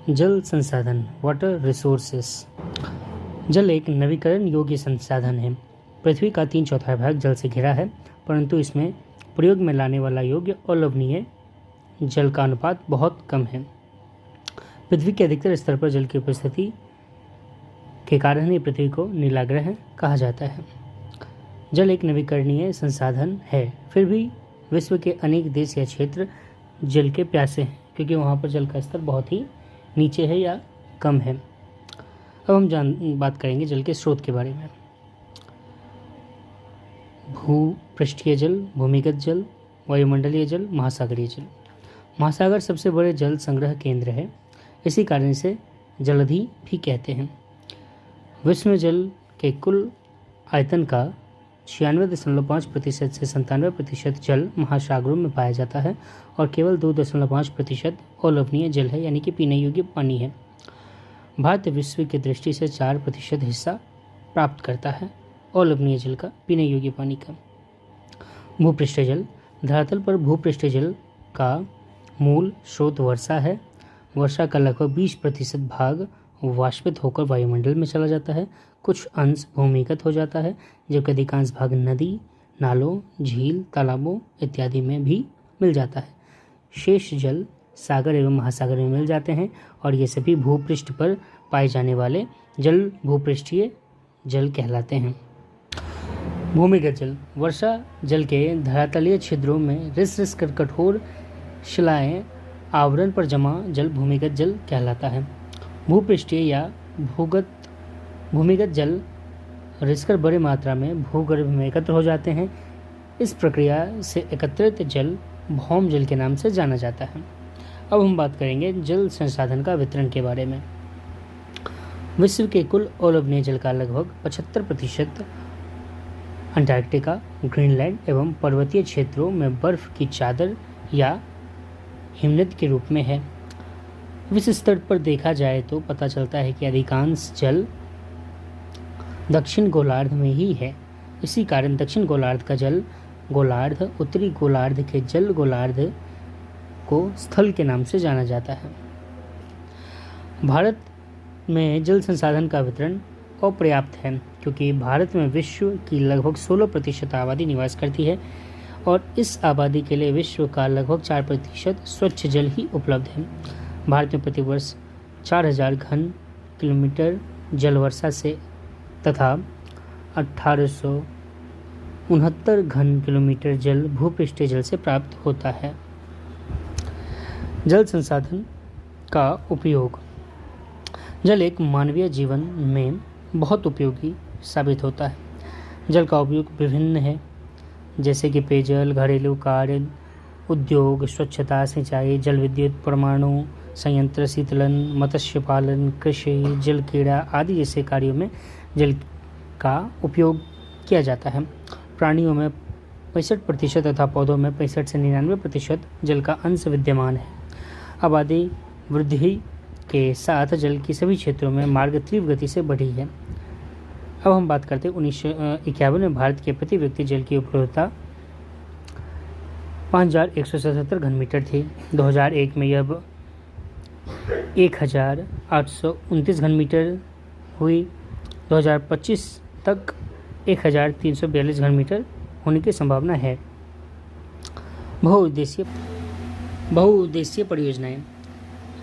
जल संसाधन, water resources. जल एक नवीकरण योग्य संसाधन है। पृथ्वी का 3/4 भाग जल से घिरा है, परंतु इसमें प्रयोग में लाने वाला योग्य और लवणीय जल का अनुपात बहुत कम है। पृथ्वी के अधिकतर स्तर पर जल की उपस्थिति के कारण ही पृथ्वी को नीलाग्रह कहा जाता है। जल एक नवीकरणीय संसाधन है, फिर भी विश्व के अनेक देश या क्षेत्र जल के प्यासे हैं, क्योंकि वहाँ पर जल का स्तर बहुत ही नीचे है या कम है। अब हम बात करेंगे जल के स्रोत के बारे में। भूपृष्ठीय जल, भूमिगत जल, वायुमंडलीय जल, महासागरीय जल। महासागर सबसे बड़े जल संग्रह केंद्र है, इसी कारण इसे जलधि भी कहते हैं। विश्व में जल के कुल आयतन का 96.5% से 97% जल महासागरों में पाया जाता है और केवल 2.5% अलवणीय जल है, यानी कि पीने योग्य पानी है। भारत विश्व की दृष्टि से 4% हिस्सा प्राप्त करता है अलवणीय जल का, पीने योग्य पानी का। भूपृष्ठीय जल। धरातल पर भूपृष्ठीय जल का मूल स्रोत वर्षा है। वर्षा का लगभग 20% भाग वाष्पित होकर वायुमंडल में चला जाता है। कुछ अंश भूमिगत हो जाता है, जबकि अधिकांश भाग नदी, नालों, झील, तालाबों इत्यादि में भी मिल जाता है। शेष जल सागर एवं महासागर में मिल जाते हैं और ये सभी भूपृष्ठ पर पाए जाने वाले जल भूपृष्ठीय जल कहलाते हैं। भूमिगत जल। वर्षा जल के धरातलीय छिद्रों में रिस कर कठोर शिलाएं आवरण पर जमा जल भूमिगत जल कहलाता है। भूपृष्ठीय या भूमिगत जल रिसकर बड़े मात्रा में भूगर्भ में एकत्र हो जाते हैं। इस प्रक्रिया से एकत्रित जल भौम जल के नाम से जाना जाता है। अब हम बात करेंगे जल संसाधन का वितरण के बारे में। विश्व के कुल अलवणीय जल का लगभग 75% अंटार्कटिका, ग्रीनलैंड एवं पर्वतीय क्षेत्रों में बर्फ की चादर या हिमनद के रूप में है। विश्व स्तर पर देखा जाए तो पता चलता है कि अधिकांश जल दक्षिण गोलार्ध में ही है। इसी कारण दक्षिण गोलार्ध का जल गोलार्ध, उत्तरी गोलार्ध के जल गोलार्ध को स्थल के नाम से जाना जाता है। भारत में जल संसाधन का वितरण अपर्याप्त है, क्योंकि भारत में विश्व की लगभग 16% आबादी निवास करती है और इस आबादी के लिए विश्व का लगभग 4% स्वच्छ जल ही उपलब्ध है। भारत में प्रतिवर्ष 4000 घन किलोमीटर जल वर्षा से तथा 1869 घन किलोमीटर जल भूपृष्ठीय जल से प्राप्त होता है। जल संसाधन का उपयोग। जल एक मानवीय जीवन में बहुत उपयोगी साबित होता है। जल का उपयोग विभिन्न है, जैसे कि पेयजल, घरेलू कार्य, उद्योग, स्वच्छता, सिंचाई, जल विद्युत, परमाणु संयंत्र, शीतलन, मत्स्य पालन, कृषि, जल क्रीड़ा आदि जैसे कार्यों में जल का उपयोग किया जाता है। प्राणियों में 65% तथा पौधों में 65 से 99% जल का अंश विद्यमान है। आबादी वृद्धि के साथ जल की सभी क्षेत्रों में मार्ग तीव्र गति से बढ़ी है। अब हम बात करते हैं 1951 में भारत के प्रति व्यक्ति जल की उपलब्धता 5177 घन मीटर थी। 2001 में यह 1829 घन मीटर हुई। 2025 तक 1342 घन मीटर होने की संभावना है। बहुउद्देशीय परियोजनाएं।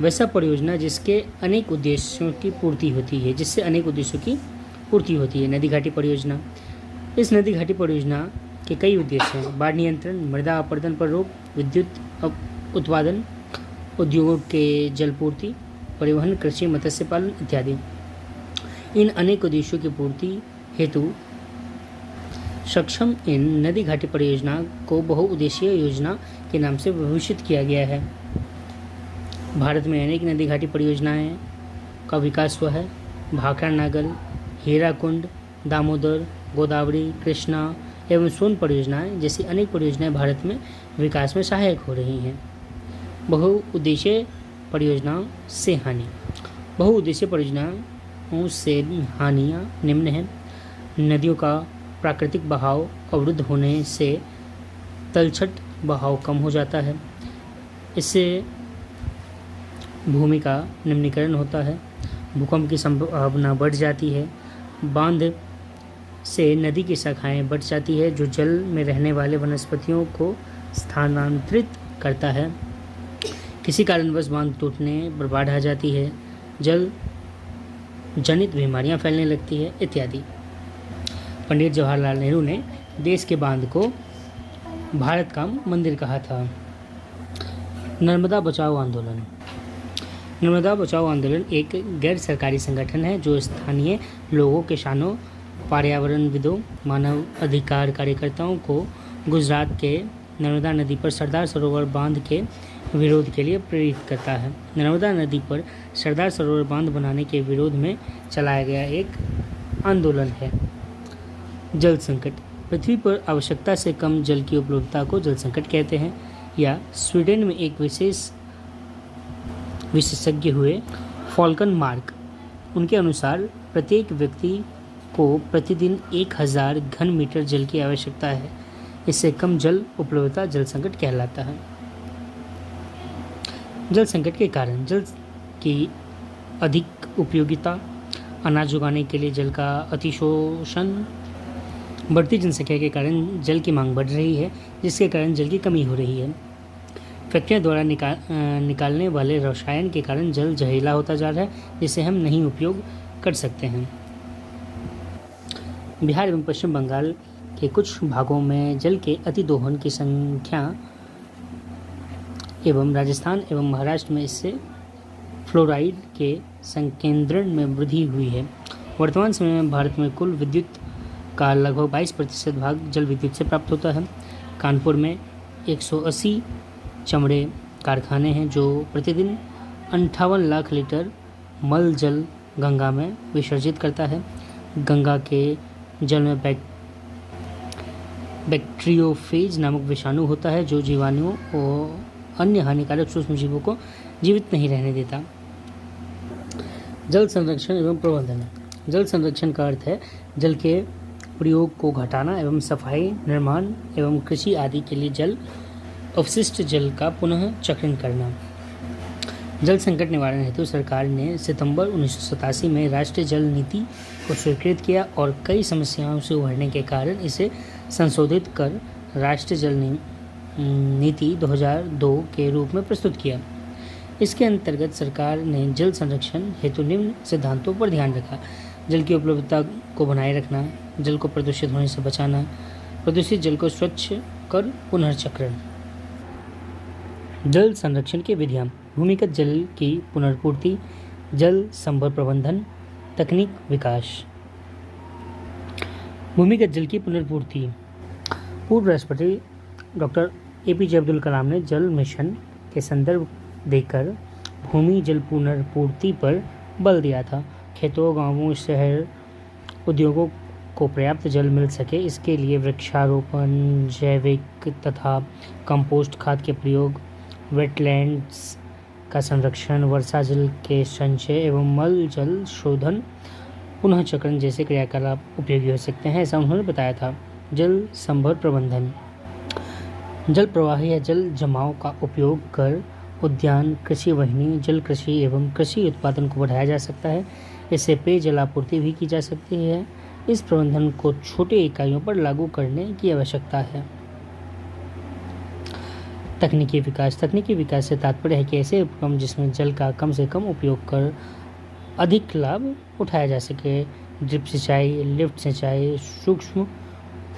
वैसा परियोजना जिससे अनेक उद्देश्यों की पूर्ति होती है। नदी घाटी परियोजना। इस नदी घाटी परियोजना के कई उद्देश्य हैं। बाढ़ नियंत्रण, मृदा अपरदन पर रोक, विद्युत उत्पादन, उद्योगों के जलपूर्ति, परिवहन, कृषि, मत्स्य पालन इत्यादि। इन अनेक उद्देश्यों की पूर्ति हेतु सक्षम इन नदी घाटी परियोजना को बहुउद्देशीय योजना के नाम से विभूषित किया गया है। भारत में अनेक नदी घाटी परियोजनाएं का विकास हुआ है। भाखड़ा नागल, हीराकुंड, दामोदर, गोदावरी, कृष्णा एवं सोन परियोजनाएं जैसी अनेक परियोजनाएं भारत में विकास में सहायक हो रही हैं। बहुउद्देशीय परियोजनाओं से हानि। बहुउद्देशीय परियोजनाओं से हानियाँ निम्न हैं। नदियों का प्राकृतिक बहाव अवरुद्ध होने से तलछट बहाव कम हो जाता है। इससे भूमि का निम्नीकरण होता है, भूकंप की संभावना बढ़ जाती है, बांध से नदी की शाखाएं बढ़ जाती है जो जल में रहने वाले वनस्पतियों को स्थानांतरित करता है, किसी कारणवश बांध टूटने पर बाढ़ आ जाती है, जल जनित बीमारियां फैलने लगती है इत्यादि। पंडित जवाहरलाल नेहरू ने देश के बांध को भारत का मंदिर कहा था। नर्मदा बचाओ आंदोलन। नर्मदा बचाओ आंदोलन एक गैर सरकारी संगठन है जो स्थानीय लोगों, किसानों, पर्यावरणविदों, मानव अधिकार कार्यकर्ताओं को गुजरात के नर्मदा नदी पर सरदार सरोवर बांध के विरोध के लिए प्रेरित करता है। नर्मदा नदी पर सरदार सरोवर बांध बनाने के विरोध में चलाया गया एक आंदोलन है। जल संकट। पृथ्वी पर आवश्यकता से कम जल की उपलब्धता को जल संकट कहते हैं, या स्वीडन में एक विशेषज्ञ हुए फॉल्कन मार्क, उनके अनुसार प्रत्येक व्यक्ति को प्रतिदिन 1000 घन मीटर जल की आवश्यकता है। इससे कम जल उपलब्धता जल संकट कहलाता है। जल संकट के कारण जल की अधिक उपयोगिता, अनाज उगाने के लिए जल का अतिशोषण, बढ़ती जनसंख्या के कारण जल की मांग बढ़ रही है जिसके कारण जल की कमी हो रही है। फैक्ट्रियों द्वारा निकालने वाले रसायन के कारण जल जहरीला होता जा रहा है जिसे हम नहीं उपयोग कर सकते हैं। बिहार एवं पश्चिम बंगाल के कुछ भागों में जल के अतिदोहन की संख्या एवं राजस्थान एवं महाराष्ट्र में इससे फ्लोराइड के संकेंद्रण में वृद्धि हुई है। वर्तमान समय में भारत में कुल विद्युत का लगभग 22% भाग जल विद्युत से प्राप्त होता है। कानपुर में 180 चमड़े कारखाने हैं जो प्रतिदिन 58 लाख लीटर मल जल गंगा में विसर्जित करता है। गंगा के जल में बैक्टीरियोफेज नामक विषाणु होता है जो जीवाणुओं और अन्य हानिकारक सूक्ष्मजीवों को जीवित नहीं रहने देता। जल संरक्षण एवं प्रबंधन। जल संरक्षण का अर्थ है जल के प्रयोग को घटाना एवं सफाई, निर्माण एवं कृषि आदि के लिए जल अपशिष्ट जल का पुनः चक्रण करना। जल संकट निवारण हेतु सरकार ने सितंबर 1987 में राष्ट्रीय जल नीति को स्वीकृत किया और कई समस्याओं से उभरने के कारण इसे संशोधित कर राष्ट्रीय जल नीति 2002 के रूप में प्रस्तुत किया। इसके अंतर्गत सरकार ने जल संरक्षण हेतु निम्न सिद्धांतों पर ध्यान रखा: जल की उपलब्धता को बनाए रखना, जल को प्रदूषित होने से बचाना, प्रदूषित जल को स्वच्छ कर पुनर्चक्रण। जल संरक्षण की विधियाँ: भूमिगत जल की पुनर्पूर्ति, जल संभर प्रबंधन, तकनीक विकास। भूमिगत जल की पुनर्पूर्ति। पूर्व राष्ट्रपति डॉक्टर APJ अब्दुल कलाम ने जल मिशन के संदर्भ देकर भूमि जल पुनर्पूर्ति पर बल दिया था। खेतों, गांवों, शहर, उद्योगों को पर्याप्त जल मिल सके इसके लिए वृक्षारोपण, जैविक तथा कंपोस्ट खाद के प्रयोग, वेटलैंड्स का संरक्षण, वर्षा जल के संचय एवं मल जल शोधन, पुनः चक्रण जैसे क्रियाकलाप उपयोगी हो सकते हैं, ऐसा उन्होंने बताया था। जल संभर प्रबंधन। जल प्रवाह या जल जमाव का उपयोग कर उद्यान, कृषि वाहिनी, जल कृषि एवं कृषि उत्पादन को बढ़ाया जा सकता है। इससे पेयजल आपूर्ति भी की जा सकती है। इस प्रबंधन को छोटे इकाइयों पर लागू करने की आवश्यकता है। तकनीकी विकास। तकनीकी विकास से तात्पर्य है कि ऐसे उपक्रम जिसमें जल का कम से कम उपयोग कर अधिक लाभ उठाया जा सके। ड्रिप सिंचाई, लिफ्ट सिंचाई, सूक्ष्म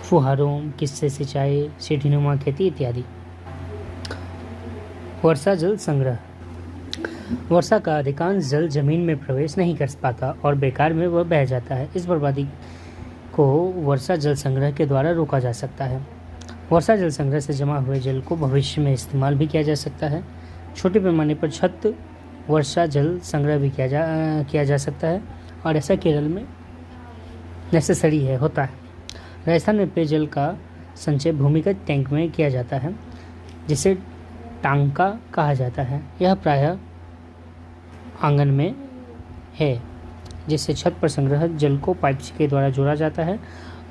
फुहारों, किस्से सिंचाई, सीढ़ीनुमा खेती इत्यादि। वर्षा जल संग्रह। वर्षा का अधिकांश जल जमीन में प्रवेश नहीं कर पाता और बेकार में वह बह जाता है। इस बर्बादी को वर्षा जल संग्रह के द्वारा रोका जा सकता है। वर्षा जल संग्रह से जमा हुए जल को भविष्य में इस्तेमाल भी किया जा सकता है। छोटे पैमाने पर छत वर्षा जल संग्रह भी किया जा सकता है और ऐसा केरल में नेसेसरी होता है। राजस्थान में पेयजल का संचय भूमिगत टैंक में किया जाता है जिसे टांका कहा जाता है। यह प्रायः आंगन में है जिससे छत पर संग्रहित जल को पाइप के द्वारा जोड़ा जाता है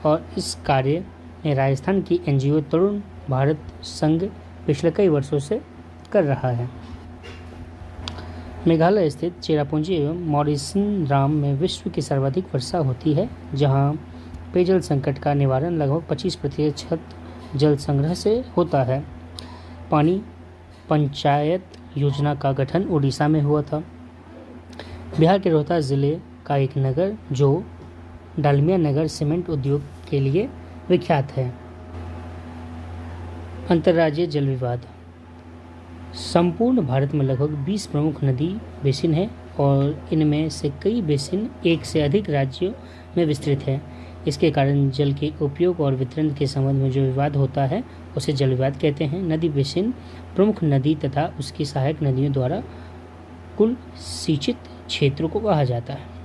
और इस कार्य में राजस्थान की NGO तरुण भारत संघ पिछले कई वर्षों से कर रहा है। मेघालय स्थित चेरापूंजी एवं मॉरिसन राम में विश्व की सर्वाधिक वर्षा होती है, जहां पेयजल संकट का निवारण लगभग 25% जल संग्रह से होता है। पानी पंचायत योजना का गठन उड़ीसा में हुआ था। बिहार के रोहतास जिले का एक नगर जो डालमिया नगर सीमेंट उद्योग के लिए विख्यात है। अंतर्राज्यीय जल विवाद। संपूर्ण भारत में लगभग 20 प्रमुख नदी बेसिन हैं और इनमें से कई बेसिन एक से अधिक राज्यों में विस्तृत हैं। इसके कारण जल के उपयोग और वितरण के संबंध में जो विवाद होता है उसे जल विवाद कहते हैं। नदी बेसिन प्रमुख नदी तथा उसकी सहायक नदियों द्वारा कुल सिंचित क्षेत्रों को कहा जाता है।